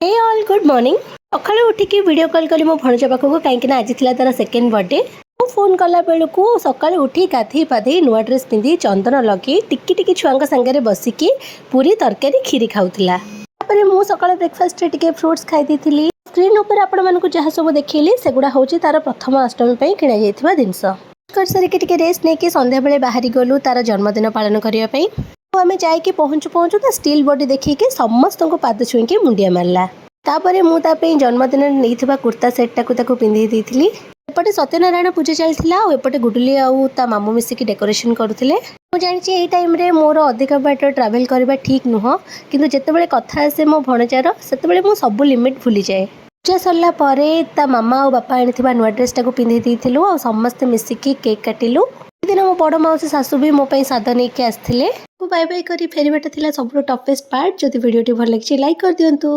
हे all good morning. सकाळु उठिकी video call कली मो भणजा पाखकु काईकिना आज थिला तार सेकेंड बर्थडे। मो फोन कला बेलकु सकाळु उठी गाधी पाधी नुआ ड्रेस पिंधी चंदन लगी टिकी टिकी छुआंका संगे बसिकी पूरी तरकारी खीरी खाउथिला। तापरे मु सकाळ ब्रेकफास्ट रे टिके फ्रूट्स खाई दिथिली। स्क्रीन ऊपर आपण मानकु जहा सब देखिली सेगुडा होची तार प्रथम अष्टमी पई किना जायथिबा दिनस। कर सरी के टिके रेस्ट नेकी संध्या बेले बाहरी गलु तार जन्मदिन पालन करिया पई। आम जाइए पहुँचु पहुँचु ता स्टील बॉडी देखिए समस्त को पाद छुईकी मुंडिया मारला। तापरे मु तापई जन्मदिन नहीं कुर्ता सेट टाकू पिंधि देइथिली। एपटे सत्यनारायण पूजा चलथिला और एपटे गुडुली आउ ता मामू मिसिकी डेकोरेशन करुथिले। मु जानिछि एई टाइम रे मोर अधिक बाट ट्रैवल करबा ठीक नुह, किंतु जेतेबेले कथा आसे मो भणजार सेतेबेले मु सब लिमिट भूली जाए। पूजा सरला परे ता मामा और बापा आनिथिबा नुआ ड्रेस टाकू पिंधि देइथिलु और समस्त मिसिकी केक काटिलु। दिन मो बड़ मौसी सासू भी मो पई सादा नहीं के आसथिले। बाय बाय करी फेरीबाटा थिला सबरो टफेस्ट पार्ट। जदि वीडियोटी भल लागिछि लाइक कर दियंतु।